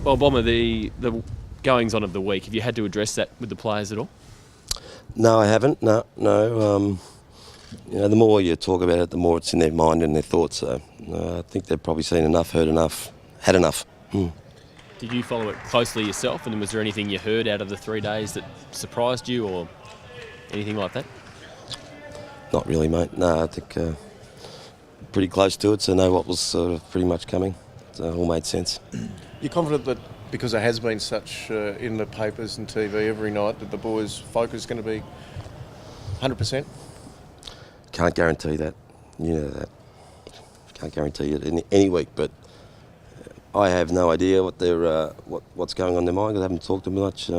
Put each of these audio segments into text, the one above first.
Well, Bomber, the goings on of the week, have you had to address that with the players at all? No, I haven't. No. The more you talk about it, the more it's in their mind and their thoughts. So I think they've probably seen enough, heard enough, had enough. Did you follow it closely yourself, and was there anything you heard out of the 3 days that surprised you or anything like that? Not really, mate. No, I think pretty close to it, so know what was sort of pretty much coming. It all made sense. You're confident that because there has been such in the papers and TV every night that the boys' focus is going to be 100%? Can't guarantee that. You know that. Can't guarantee it any week, but I have no idea what they're what's going on in their mind because I haven't talked to them much.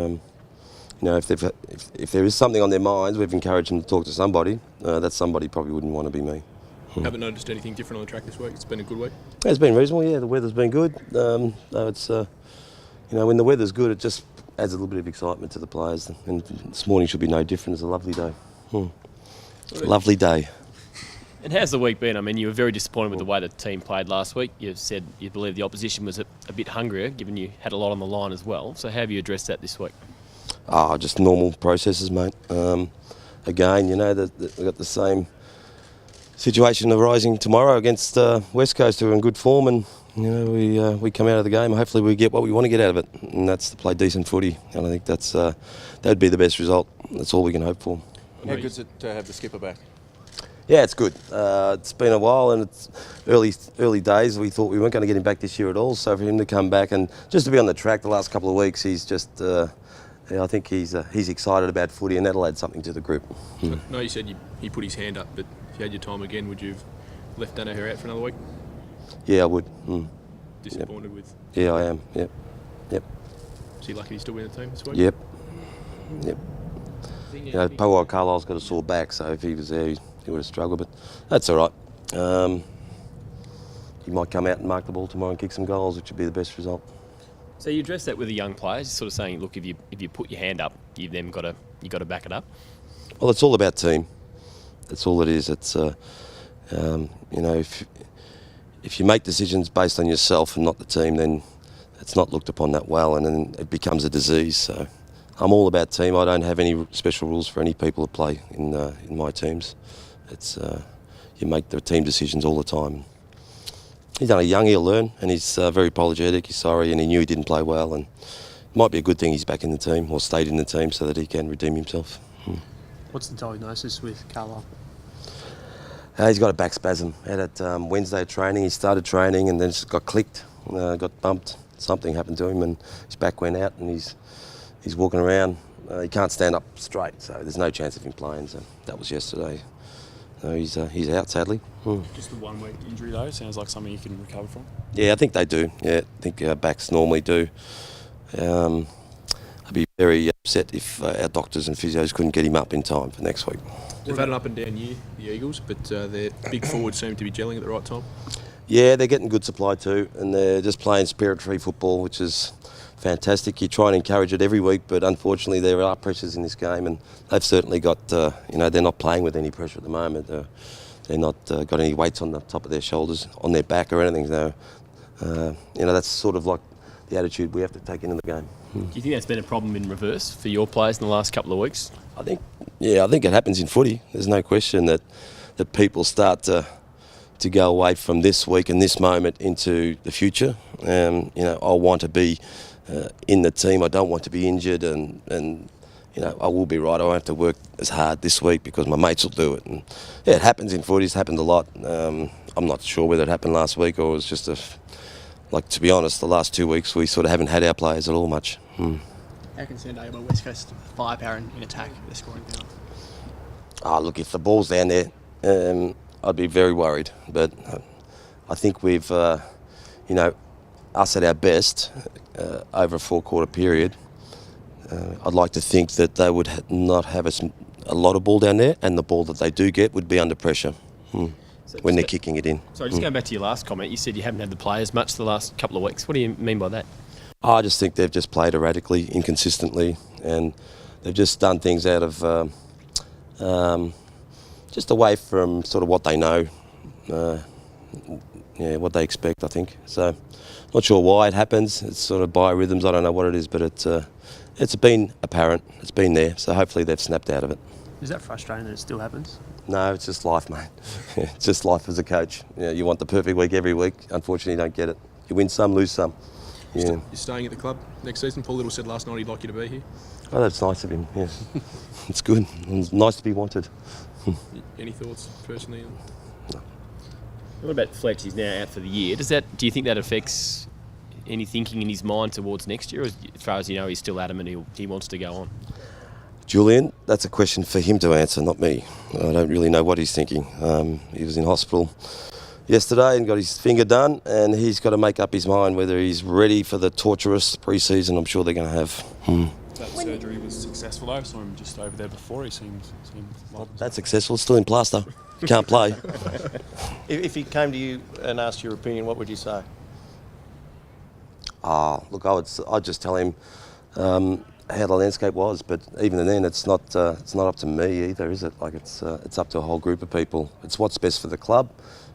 If there is something on their minds, we've encouraged them to talk to somebody. That somebody probably wouldn't want to be me. Haven't noticed anything different on the track this week? It's been a good week? Yeah, it's been reasonable, yeah. The weather's been good. It's when the weather's good, it just adds a little bit of excitement to the players. And this morning should be no different. It's a lovely day. Lovely day. And how's the week been? I mean, you were very disappointed with the way the team played last week. You said you believe the opposition was a bit hungrier, given you had a lot on the line as well. So how have you addressed that this week? Just normal processes, mate. Again, we've got the same situation arising tomorrow against West Coast, who are in good form, and we come out of the game. Hopefully, we get what we want to get out of it, and that's to play decent footy. And I think that'd be the best result. That's all we can hope for. How good's it to have the skipper back? Yeah, it's good. It's been a while, and it's early days. We thought we weren't going to get him back this year at all. So for him to come back and just to be on the track the last couple of weeks, he's just. I think he's excited about footy, and that'll add something to the group. No, you said he put his hand up, but if you had your time again, would you have left Danaher out for another week? Yeah, I would. Disappointed with? Yeah, I am. Yep. Is he lucky he's still in the team this week? Yep. Poor Carlisle's got a sore back, so if he was there, he would have struggled, but that's all right. He might come out and mark the ball tomorrow and kick some goals, which would be the best result. So you address that with the young players, sort of saying, look, if you put your hand up, you've then got to back it up. Well, it's all about team. That's all it is. It's if you make decisions based on yourself and not the team, then it's not looked upon that well, and then it becomes a disease. So I'm all about team. I don't have any special rules for any people to play in my teams. It's you make the team decisions all the time. He's only young, he'll learn, and he's very apologetic, he's sorry, and he knew he didn't play well, and it might be a good thing he's back in the team, or stayed in the team, so that he can redeem himself. What's the diagnosis with Carlisle? He's got a back spasm. Had it Wednesday training, he started training, and then just got clicked, got bumped, something happened to him, and his back went out, and he's walking around. He can't stand up straight, so there's no chance of him playing, so that was yesterday. So he's out, sadly. Just the 1 week injury though, sounds like something you can recover from? Yeah, I think they do. Yeah, I think backs normally do. I'd be very upset if our doctors and physios couldn't get him up in time for next week. They've had an up and down year, the Eagles, but their big forwards seem to be gelling at the right time. Yeah, they're getting good supply too, and they're just playing spirit-free football, which is fantastic. You try and encourage it every week, but unfortunately there are pressures in this game, and they've certainly got, they're not playing with any pressure at the moment. They're not got any weights on the top of their shoulders, on their back or anything. So, that's sort of like the attitude we have to take into the game. Do you think that's been a problem in reverse for your players in the last couple of weeks? I think it happens in footy. There's no question that people start to go away from this week and this moment into the future. I want to be in the team. I don't want to be injured, and I will be right. I won't have to work as hard this week because my mates will do it. And yeah, it happens in footy. It's happened a lot. I'm not sure whether it happened last week or it was just to be honest, the last 2 weeks we sort of haven't had our players at all much. How concerned are you about West Coast firepower in attack, their scoring power? Look, if the ball's down there, I'd be very worried. But I think we've, us at our best over a 4-quarter period, I'd like to think that they would not have a lot of ball down there, and the ball that they do get would be under pressure when they're kicking it in. Sorry, just going back to your last comment, you said you haven't had the players much the last couple of weeks. What do you mean by that? I just think they've just played erratically, inconsistently, and they've just done things out of just away from sort of what they know. what they expect, I think. So, not sure why it happens. It's sort of biorhythms. I don't know what it is, but it's been apparent. It's been there. So hopefully they've snapped out of it. Is that frustrating that it still happens? No, it's just life, mate. It's just life as a coach. You want the perfect week every week. Unfortunately, you don't get it. You win some, lose some. Yeah. You're staying at the club next season. Paul Little said last night he'd like you to be here. Oh, that's nice of him. Yeah, it's good. It's nice to be wanted. Any thoughts personally? What about Fletch? He's now out for the year. Do you think that affects any thinking in his mind towards next year? Or as far as you know, he's still adamant he wants to go on? Julian, that's a question for him to answer, not me. I don't really know what he's thinking. He was in hospital yesterday and got his finger done, and he's got to make up his mind whether he's ready for the torturous pre-season I'm sure they're going to have. That surgery was successful though. I saw him just over there before. He seemed like That's successful. Still in plaster. Can't play. If he came to you and asked your opinion, what would you say? Look, I'd just tell him how the landscape was, but even then, it's not up to me either, is it? Like it's up to a whole group of people. It's what's best for the club,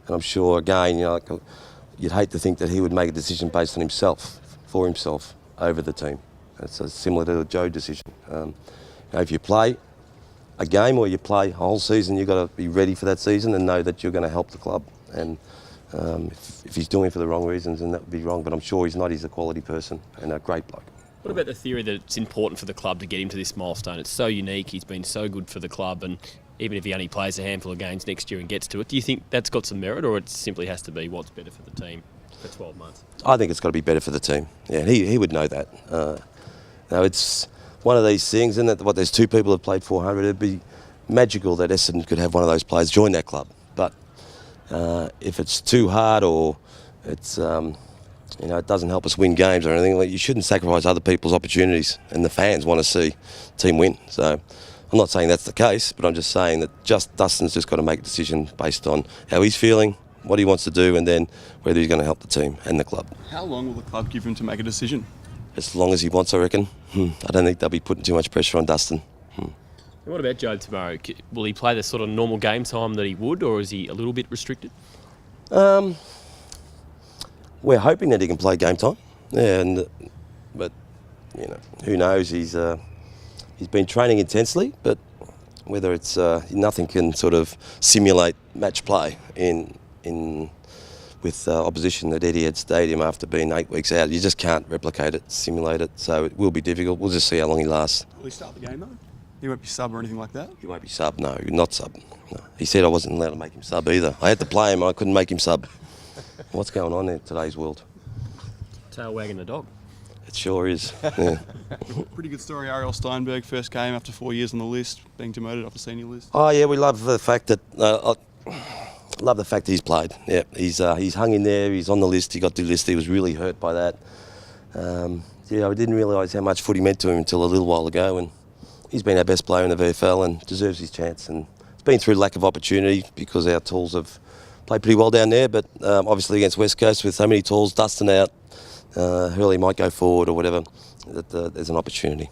and I'm sure again, you'd hate to think that he would make a decision based on himself, for himself, over the team. It's similar to the Joe decision. If you play a game or you play a whole season, you've got to be ready for that season and know that you're going to help the club. And if he's doing it for the wrong reasons, then that would be wrong. But I'm sure he's not. He's a quality person and a great bloke. What about the theory that it's important for the club to get him to this milestone? It's so unique. He's been so good for the club, and even if he only plays a handful of games next year and gets to it, do you think that's got some merit, or it simply has to be what's better for the team for 12 months? I think it's got to be better for the team. Yeah, he would know that. It's one of these things, and that there's two people who've played 400. It'd be magical that Essendon could have one of those players join that club. But if it's too hard or it's it doesn't help us win games or anything, you shouldn't sacrifice other people's opportunities, and the fans want to see the team win. So I'm not saying that's the case, but I'm just saying that Dustin's just got to make a decision based on how he's feeling, what he wants to do, and then whether he's going to help the team and the club. How long will the club give him to make a decision? As long as he wants, I reckon. I don't think they'll be putting too much pressure on Dustin. And what about Joe tomorrow? Will he play the sort of normal game time that he would, or is he a little bit restricted? We're hoping that he can play game time. Yeah, but who knows? He's been training intensely, but whether it's nothing can sort of simulate match play with opposition at Etihad Stadium after being 8 weeks out. You just can't replicate it, simulate it. So it will be difficult. We'll just see how long he lasts. Will he start the game though? He won't be sub or anything like that? He won't be sub, no. Not sub. No. He said I wasn't allowed to make him sub either. I had to play him. I couldn't make him sub. What's going on in today's world? Tail wagging the dog. It sure is. Yeah. Pretty good story. Ariel Steinberg first game after 4 years on the list, being demoted off the senior list. Oh yeah, we love the fact that he's played. Yeah, he's hung in there. He's on the list. He got the list. He was really hurt by that. I didn't realise how much footy meant to him until a little while ago, and he's been our best player in the VFL and deserves his chance. And it's been through lack of opportunity because our tools have played pretty well down there, but obviously against West Coast with so many tools, Dustin out, Hurley might go forward or whatever, that there's an opportunity.